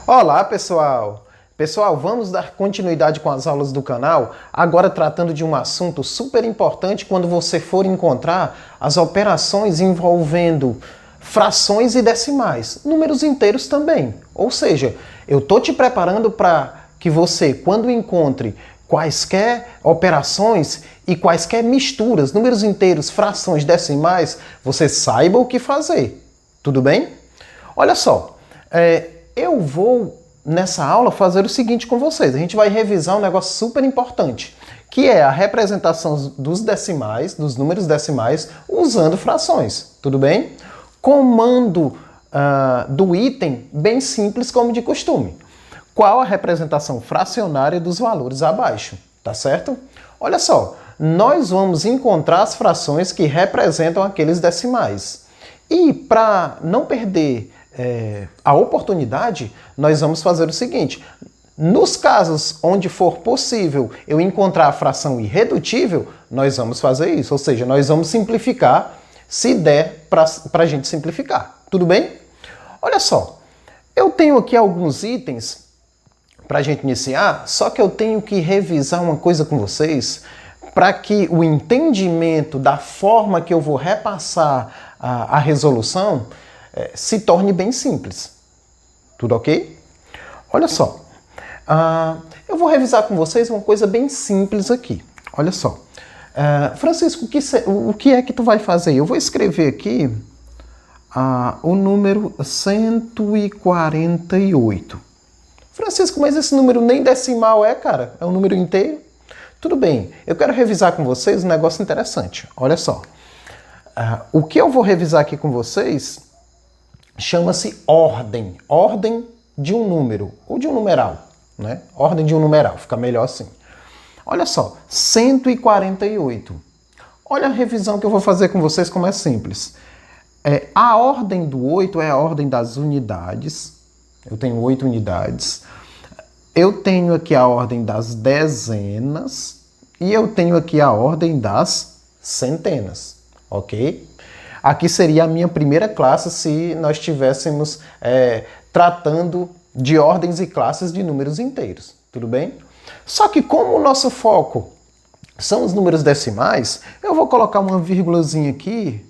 Olá, pessoal! Pessoal, vamos dar continuidade com as aulas do canal, agora tratando de um assunto super importante quando você for encontrar as operações envolvendo frações e decimais, números inteiros também. Ou seja, eu estou te preparando para que você, quando encontre quaisquer operações e quaisquer misturas, números inteiros, frações, decimais, você saiba o que fazer. Tudo bem? Olha só, eu vou nessa aula fazer o seguinte com vocês. A gente vai revisar um negócio super importante, que é a representação dos decimais, dos números decimais, usando frações. Tudo bem? Comando do item bem simples como de costume. Qual a representação fracionária dos valores abaixo? Tá certo? Olha só, nós vamos encontrar as frações que representam aqueles decimais. E para não perder a oportunidade, nós vamos fazer o seguinte: nos casos onde for possível eu encontrar a fração irredutível, nós vamos fazer isso, ou seja, nós vamos simplificar se der para a gente simplificar. Tudo bem? Olha só, eu tenho aqui alguns itens para a gente iniciar, só que eu tenho que revisar uma coisa com vocês para que o entendimento da forma que eu vou repassar a resolução se torne bem simples. Tudo ok? Olha só, eu vou revisar com vocês uma coisa bem simples aqui. Olha só, Francisco, o que é que tu vai fazer? Eu vou escrever aqui o número 148. Francisco, mas esse número nem decimal cara? É um número inteiro? Tudo bem, eu quero revisar com vocês um negócio interessante. Olha só, o que eu vou revisar aqui com vocês chama-se ordem. Ordem de um número, ou de um numeral, né? Ordem de um numeral, fica melhor assim. Olha só, 148. Olha a revisão que eu vou fazer com vocês, como é simples. A ordem do 8 é a ordem das unidades. Eu tenho 8 unidades. Eu tenho aqui a ordem das dezenas. E eu tenho aqui a ordem das centenas. Ok? Aqui seria a minha primeira classe se nós estivéssemos tratando de ordens e classes de números inteiros. Tudo bem? Só que como o nosso foco são os números decimais, eu vou colocar uma vírgulazinha aqui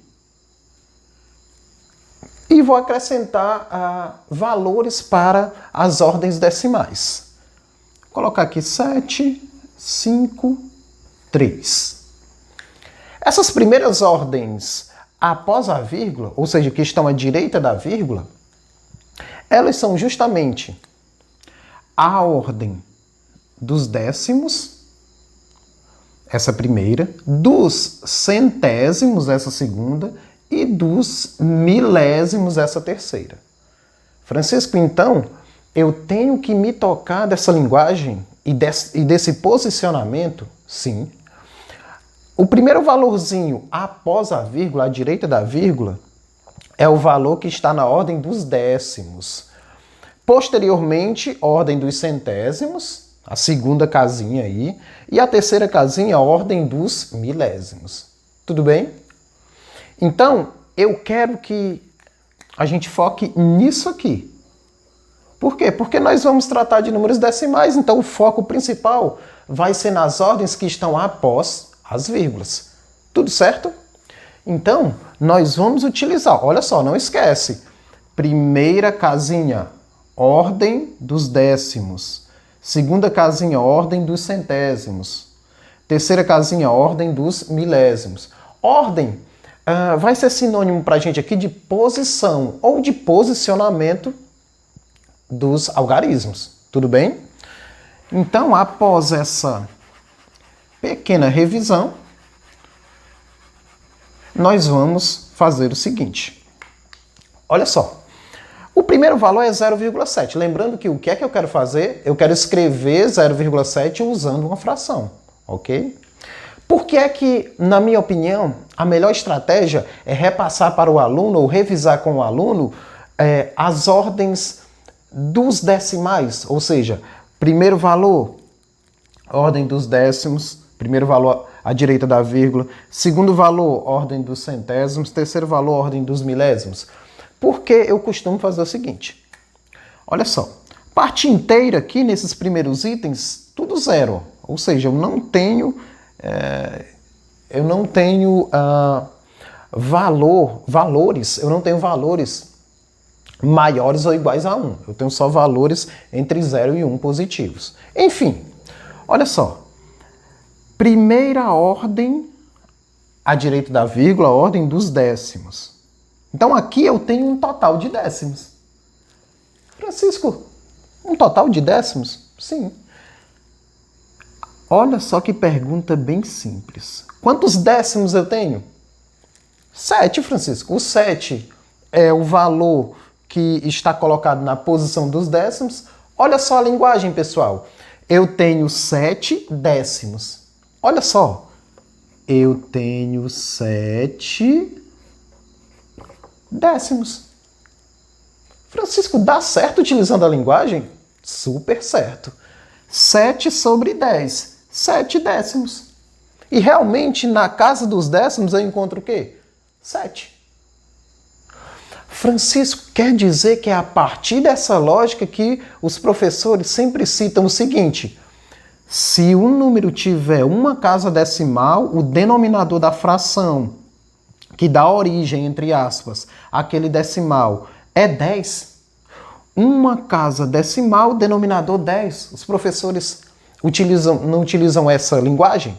e vou acrescentar valores para as ordens decimais. Vou colocar aqui 7, 5, 3. Essas primeiras ordens após a vírgula, ou seja, que estão à direita da vírgula, elas são justamente a ordem dos décimos, essa primeira, dos centésimos, essa segunda, e dos milésimos, essa terceira. Francisco, então, eu tenho que me tocar dessa linguagem e desse posicionamento? Sim. O primeiro valorzinho após a vírgula, à direita da vírgula, é o valor que está na ordem dos décimos. Posteriormente, ordem dos centésimos, a segunda casinha aí, e a terceira casinha, a ordem dos milésimos. Tudo bem? Então, eu quero que a gente foque nisso aqui. Por quê? Porque nós vamos tratar de números decimais, então o foco principal vai ser nas ordens que estão após as vírgulas. Tudo certo? Então, nós vamos utilizar, olha só, não esquece, primeira casinha, ordem dos décimos. Segunda casinha, ordem dos centésimos. Terceira casinha, ordem dos milésimos. Ordem vai ser sinônimo para a gente aqui de posição ou de posicionamento dos algarismos. Tudo bem? Então, após essa pequena revisão, nós vamos fazer o seguinte. Olha só. O primeiro valor é 0,7. Lembrando que o que é que eu quero fazer? Eu quero escrever 0,7 usando uma fração. Ok? Por que é que, na minha opinião, a melhor estratégia é repassar para o aluno ou revisar com o aluno as ordens dos decimais? Ou seja, primeiro valor, ordem dos décimos, primeiro valor à direita da vírgula, segundo valor, ordem dos centésimos, terceiro valor, ordem dos milésimos. Porque eu costumo fazer o seguinte. Olha só, Parte inteira aqui, nesses primeiros itens, tudo zero. Ou seja, eu não tenho valores maiores ou iguais a 1. Eu tenho só valores entre 0 e 1 positivos. Enfim, olha só. Primeira ordem, à direita da vírgula, a ordem dos décimos. Então aqui eu tenho um total de décimos. Francisco, um total de décimos? Sim. Olha só que pergunta bem simples. Quantos décimos eu tenho? 7, Francisco. O 7 é o valor que está colocado na posição dos décimos. Olha só a linguagem, pessoal. Eu tenho 7 décimos. Olha só. Eu tenho 7 décimos. Francisco, dá certo utilizando a linguagem? Super certo. 7 sobre 10. 7 décimos. E realmente, na casa dos décimos, eu encontro o quê? 7. Francisco, quer dizer que é a partir dessa lógica que os professores sempre citam o seguinte: se um número tiver uma casa decimal, o denominador da fração que dá origem, entre aspas, àquele decimal é 10. Uma casa decimal, denominador 10. Os professores não utilizam essa linguagem?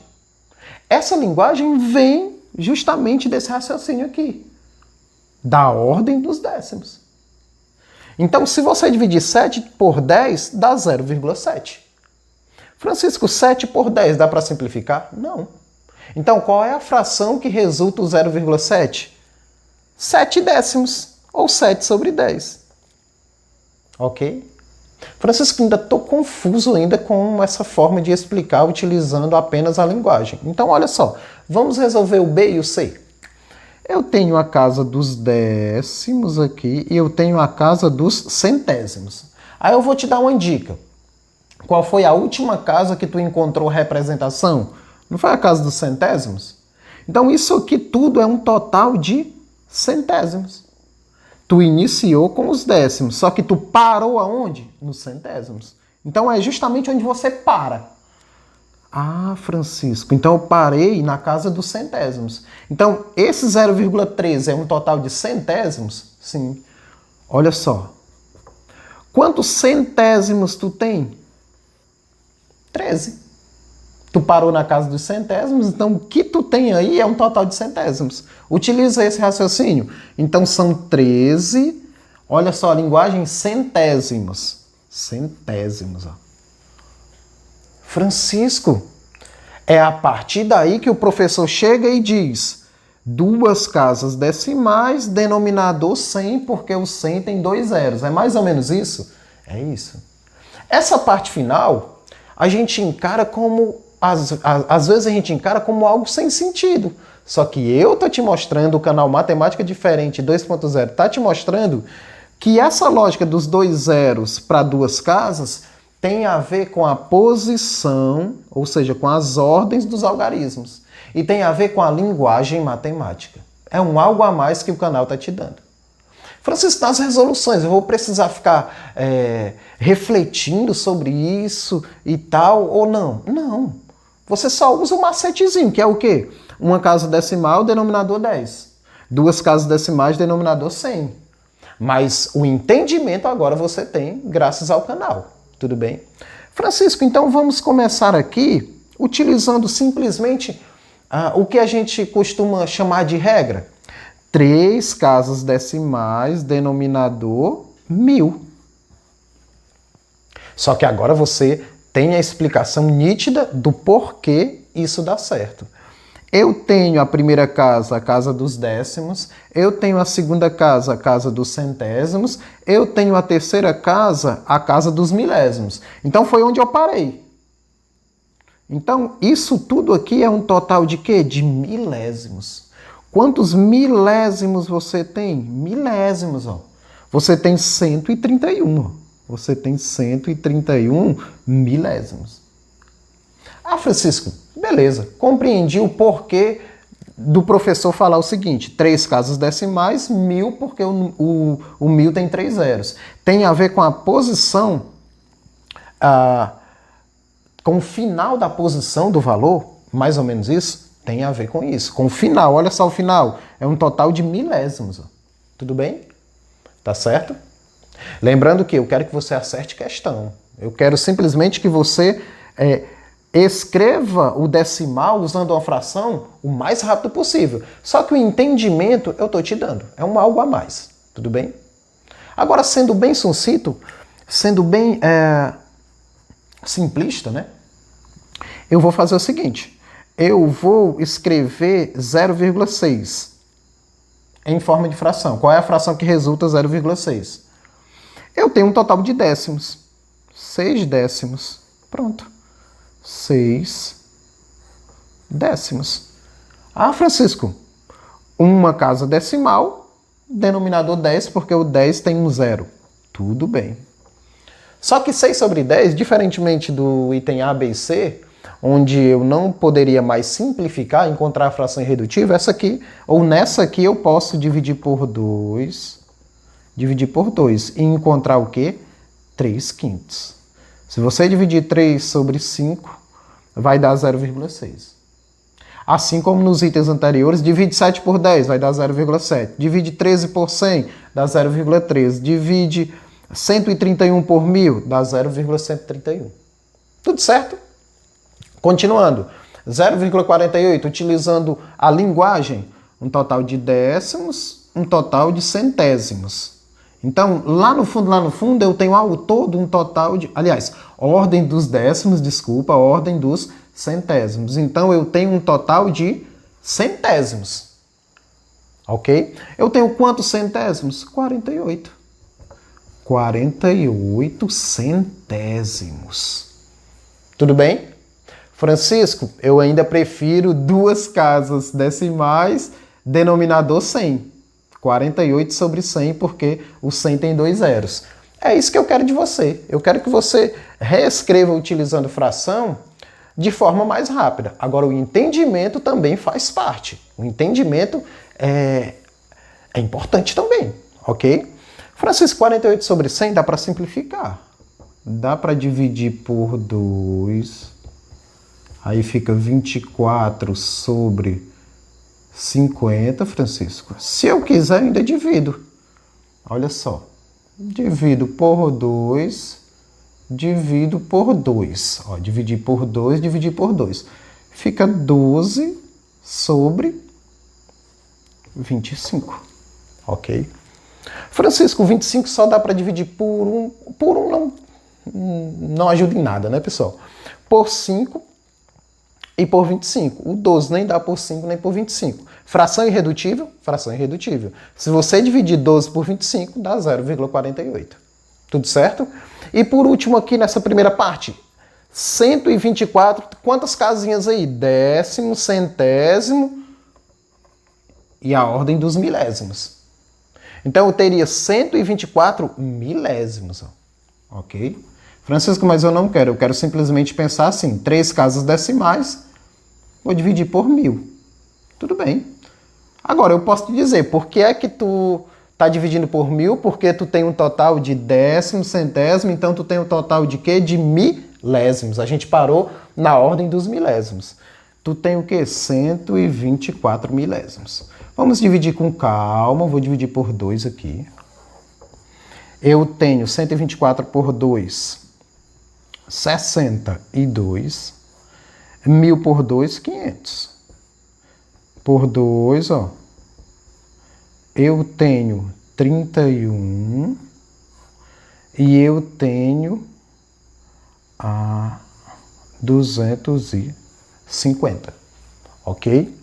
Essa linguagem vem justamente desse raciocínio aqui, da ordem dos décimos. Então, se você dividir 7 por 10, dá 0,7. Francisco, 7 por 10 dá para simplificar? Não. Então, qual é a fração que resulta o 0,7? 7 décimos, ou 7 sobre 10. Ok? Francisco, ainda estou confuso ainda com essa forma de explicar utilizando apenas a linguagem. Então, olha só, vamos resolver o B e o C. Eu tenho a casa dos décimos aqui e eu tenho a casa dos centésimos. Aí eu vou te dar uma dica. Qual foi a última casa que tu encontrou representação? Não foi a casa dos centésimos? Então isso aqui tudo é um total de centésimos. Tu iniciou com os décimos, só que tu parou aonde? Nos centésimos. Então é justamente onde você para. Ah, Francisco, então eu parei na casa dos centésimos. Então esse 0,13 é um total de centésimos? Sim. Olha só. Quantos centésimos tu tem? 13. Tu parou na casa dos centésimos, então o que tu tem aí é um total de centésimos. Utiliza esse raciocínio. Então são 13, olha só a linguagem, centésimos. Centésimos, ó. Francisco, é a partir daí que o professor chega e diz: duas casas decimais, denominador 100, porque o 100 tem 2 zeros. É mais ou menos isso? É isso. Essa parte final, a gente encara como, às vezes a gente encara como algo sem sentido. Só que eu tô te mostrando, o canal Matemática Diferente 2.0 tá te mostrando que essa lógica dos 2 zeros para duas casas tem a ver com a posição, ou seja, com as ordens dos algarismos. E tem a ver com a linguagem matemática. É um algo a mais que o canal está te dando. Francisco, nas resoluções, eu vou precisar ficar refletindo sobre isso e tal, ou não? Não. Você só usa o macetezinho, que é o quê? Uma casa decimal, denominador 10. Duas casas decimais, denominador 100. Mas o entendimento agora você tem graças ao canal. Tudo bem? Francisco, então vamos começar aqui utilizando simplesmente o que a gente costuma chamar de regra. 3 casas decimais, denominador 1000. Só que agora você tem a explicação nítida do porquê isso dá certo. Eu tenho a primeira casa, a casa dos décimos. Eu tenho a segunda casa, a casa dos centésimos. Eu tenho a terceira casa, a casa dos milésimos. Então foi onde eu parei. Então isso tudo aqui é um total de quê? De milésimos. Quantos milésimos você tem? Milésimos, ó. Você tem 131. Ó. Você tem 131 milésimos. Ah, Francisco, beleza. Compreendi o porquê do professor falar o seguinte: 3 casas decimais, 1000, porque o 1000 tem 3 zeros. Tem a ver com a posição com o final da posição do valor, mais ou menos isso, tem a ver com isso. Com o final, olha só o final, é um total de milésimos. Tudo bem? Tá certo? Lembrando que eu quero que você acerte questão. Eu quero simplesmente que você escreva o decimal usando uma fração o mais rápido possível. Só que o entendimento eu estou te dando. É um algo a mais. Tudo bem? Agora, sendo bem sucinto, sendo bem simplista, né? Eu vou fazer o seguinte. Eu vou escrever 0,6 em forma de fração. Qual é a fração que resulta 0,6? Eu tenho um total de décimos. 6 décimos. Pronto. 6 décimos. Ah, Francisco, uma casa decimal, denominador 10, porque o 10 tem um zero. Tudo bem. Só que 6 sobre 10, diferentemente do item A, B e C, onde eu não poderia mais simplificar, encontrar a fração irredutível, essa aqui, ou nessa aqui, eu posso dividir por 2, e encontrar o quê? 3/5. Se você dividir 3 sobre 5, vai dar 0,6. Assim como nos itens anteriores, divide 7 por 10, vai dar 0,7. Divide 13 por 100, dá 0,13. Divide 131 por 1000, dá 0,131. Tudo certo? Continuando. 0,48, utilizando a linguagem, um total de décimos, um total de centésimos. Então, lá no fundo, eu tenho ao todo um total de... Aliás, ordem dos décimos, desculpa, ordem dos centésimos. Então, eu tenho um total de centésimos. Ok? Eu tenho quantos centésimos? 48. 48 centésimos. Tudo bem? Francisco, eu ainda prefiro duas casas decimais, denominador 100. 48 sobre 100, porque o 100 tem 2 zeros. É isso que eu quero de você. Eu quero que você reescreva utilizando fração de forma mais rápida. Agora, o entendimento também faz parte. O entendimento é importante também, ok? Francisco, 48 sobre 100 dá para simplificar. Dá para dividir por 2. Aí fica 24 sobre 50, Francisco. Se eu quiser, eu ainda divido. Olha só. Divido por 2, divido por 2. Ó, dividir por 2, dividir por 2. Fica 12 sobre 25. Ok? Francisco, 25 só dá para dividir por 1. Por 1 não ajuda em nada, né, pessoal? Por 5 e por 25. O 12 nem dá por 5 nem por 25. Fração irredutível? Fração irredutível. Se você dividir 12 por 25, dá 0,48. Tudo certo? E por último aqui nessa primeira parte, 124, quantas casinhas aí? Décimo, centésimo e a ordem dos milésimos. Então eu teria 124 milésimos. Ok? Francisco, mas eu não quero. Eu quero simplesmente pensar assim, 3 casas decimais, vou dividir por 1000. Tudo bem. Agora, eu posso te dizer, por que é que tu está dividindo por 1000? Porque tu tem um total de décimo, centésimo, então tu tem um total de quê? De milésimos. A gente parou na ordem dos milésimos. Tu tem o quê? 124 milésimos. Vamos dividir com calma, vou dividir por 2 aqui. Eu tenho 124 por 2, 62. 1000 por 2, 500. Por 2, ó. Eu tenho 31. E eu tenho 250. Ok?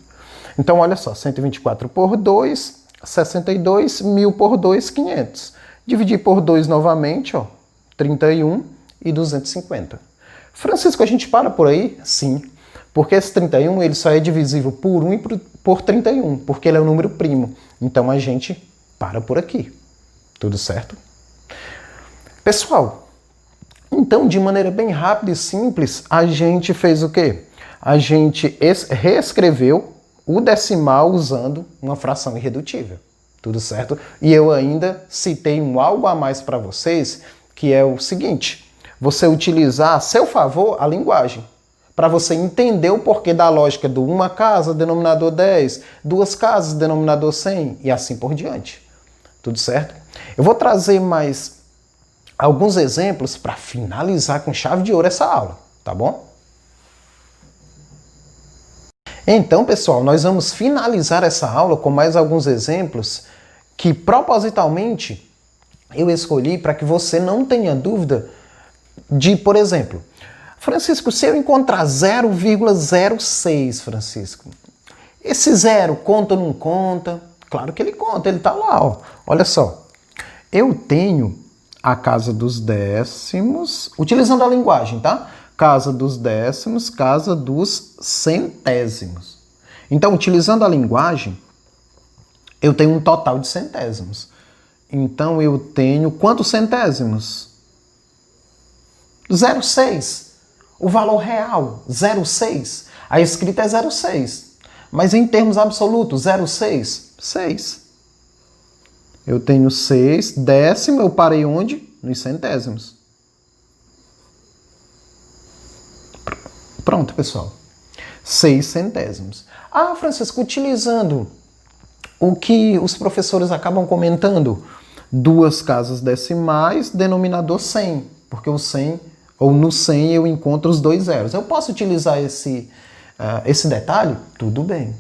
Então, olha só. 124 por 2, 62. 1000 por 2, 500. Dividir por 2 novamente, ó. 31 e 250. Francisco, a gente para por aí? Sim. Porque esse 31 ele só é divisível por 1 e por 31, porque ele é um número primo. Então a gente para por aqui. Tudo certo? Pessoal, então de maneira bem rápida e simples, a gente fez o quê? A gente reescreveu o decimal usando uma fração irredutível. Tudo certo? E eu ainda citei um algo a mais para vocês, que é o seguinte. você utilizar a seu favor a linguagem, para você entender o porquê da lógica do uma casa, denominador 10, duas casas, denominador 100 e assim por diante. Tudo certo? Eu vou trazer mais alguns exemplos para finalizar com chave de ouro essa aula, tá bom? Então, pessoal, nós vamos finalizar essa aula com mais alguns exemplos que propositalmente eu escolhi para que você não tenha dúvida de, por exemplo, Francisco, se eu encontrar 0,06, Francisco, esse zero conta ou não conta? Claro que ele conta, ele está lá, ó. Olha só, eu tenho a casa dos décimos, utilizando a linguagem, tá? Casa dos décimos, casa dos centésimos. Então, utilizando a linguagem, eu tenho um total de centésimos. Então, eu tenho quantos centésimos? 0,6. O valor real, 0,6. A escrita é 0,6. Mas em termos absolutos, 0,6, 6. Eu tenho 6, décimo, eu parei onde? Nos centésimos. Pronto, pessoal. 6 centésimos. Ah, Francisco, utilizando o que os professores acabam comentando, duas casas decimais, denominador 100, porque o 100, ou no 100 eu encontro os dois zeros. Eu posso utilizar esse detalhe? Tudo bem.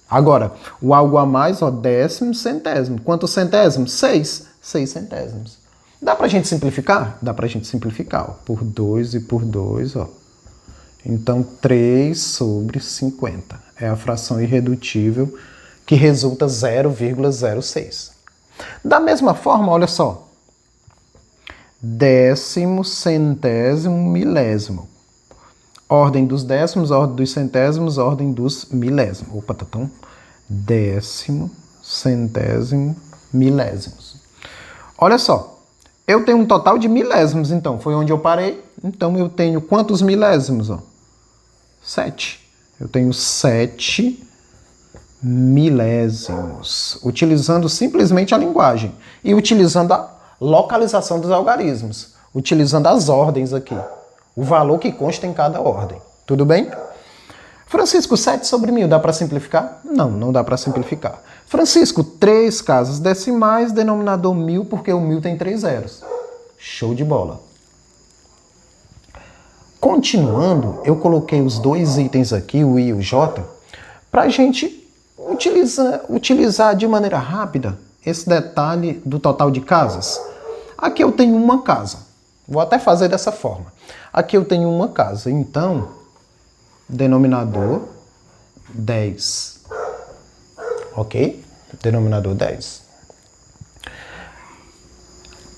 Agora, o algo a mais, ó, décimo, centésimo. Quantos centésimos? 6. 6 centésimos. Dá pra gente simplificar? Dá pra gente simplificar, ó, por 2 e por 2, ó. Então, 3 sobre 50. É a fração irredutível que resulta 0,06. Da mesma forma, olha só. Décimo, centésimo, milésimo. Ordem dos décimos, ordem dos centésimos, ordem dos milésimos. Opa, tá tão... Décimo, centésimo, milésimos. Olha só. Eu tenho um total de milésimos, então. Foi onde eu parei. Então, eu tenho quantos milésimos, ó? 7. Eu tenho 7 milésimos, utilizando simplesmente a linguagem e utilizando a localização dos algarismos, utilizando as ordens aqui, o valor que consta em cada ordem. Tudo bem? Francisco, 7 sobre 1000, dá para simplificar? Não, não dá para simplificar. Francisco, 3 casas decimais, denominador 1000, porque o 1000 tem 3 zeros. Show de bola. Continuando, eu coloquei os dois itens aqui, o I e o J, para a gente utilizar de maneira rápida esse detalhe do total de casas. Aqui eu tenho uma casa. Vou até fazer dessa forma. Aqui eu tenho uma casa, então, denominador 10. Ok? Denominador 10.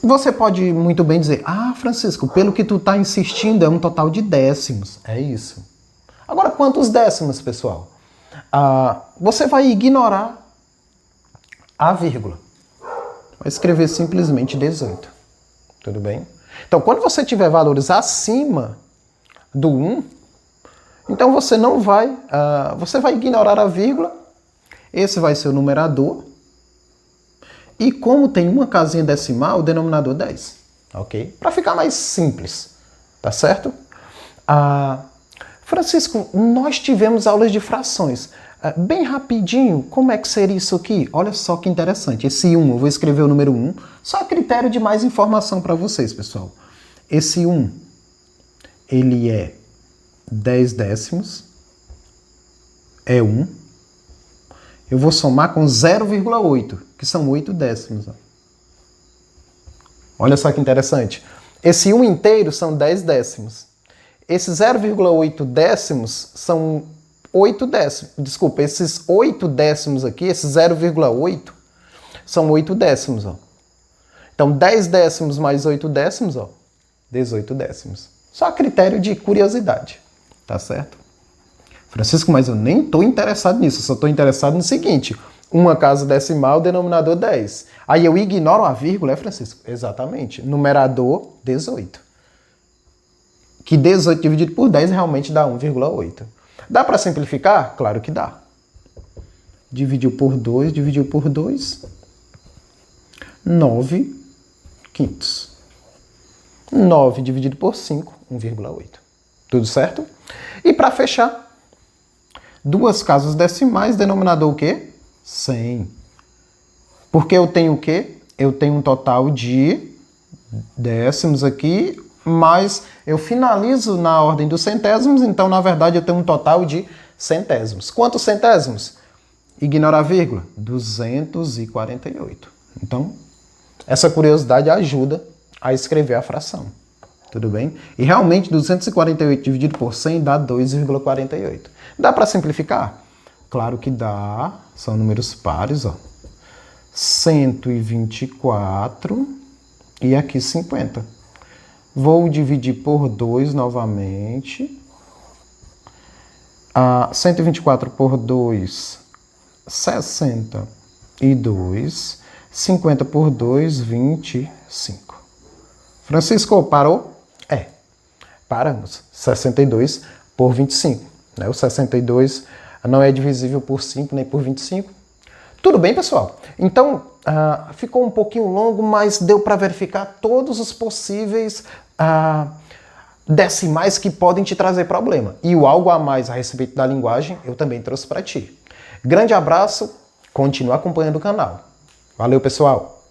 Você pode muito bem dizer, ah, Francisco, pelo que tu está insistindo, é um total de décimos. É isso. Agora, quantos décimos, pessoal? Você vai ignorar a vírgula. Vai escrever simplesmente 18. Tudo bem? Então, quando você tiver valores acima do 1, então você não vai... você vai ignorar a vírgula. Esse vai ser o numerador. E como tem uma casinha decimal, o denominador 10. Ok? Para ficar mais simples. Tá certo? Francisco, nós tivemos aulas de frações. Bem rapidinho, como é que seria isso aqui? Olha só que interessante. Esse 1, eu vou escrever o número 1, só a critério de mais informação para vocês, pessoal. Esse 1, ele é 10 décimos, é 1. Eu vou somar com 0,8, que são 8 décimos. Olha só que interessante. Esse 1 inteiro são 10 décimos. Esse 0,8 décimos são 8 décimos. Desculpa, esses 8 décimos aqui, esse 0,8, são 8 décimos. Ó. Então, 10 décimos mais 8 décimos, ó, 18 décimos. Só a critério de curiosidade. Tá certo? Francisco, mas eu nem estou interessado nisso. Eu só estou interessado no seguinte. Uma casa decimal, denominador 10. Aí eu ignoro a vírgula, é, Francisco? Exatamente. Numerador, 18. Que 18 dividido por 10 realmente dá 1,8. Dá para simplificar? Claro que dá. Dividiu por 2, 9 quintos. 9 dividido por 5, 1,8. Tudo certo? E para fechar, duas casas decimais, denominador o quê? 100. Porque eu tenho o quê? Eu tenho um total de décimos aqui, mas eu finalizo na ordem dos centésimos, então, na verdade, eu tenho um total de centésimos. Quantos centésimos? Ignora a vírgula. 248. Então, essa curiosidade ajuda a escrever a fração. Tudo bem? E realmente, 248 dividido por 100 dá 2,48. Dá para simplificar? Claro que dá. São números pares, ó. 124 e aqui 50. Vou dividir por 2 novamente. 124 por 2, 62. 50 por 2, 25. Francisco, parou? É, paramos. 62 por 25. Né? O 62 não é divisível por 5 nem por 25. Tudo bem, pessoal? Então, ficou um pouquinho longo, mas deu para verificar todos os possíveis decimais que podem te trazer problema. E o algo a mais a respeito da linguagem eu também trouxe para ti. Grande abraço, continua acompanhando o canal. Valeu, pessoal!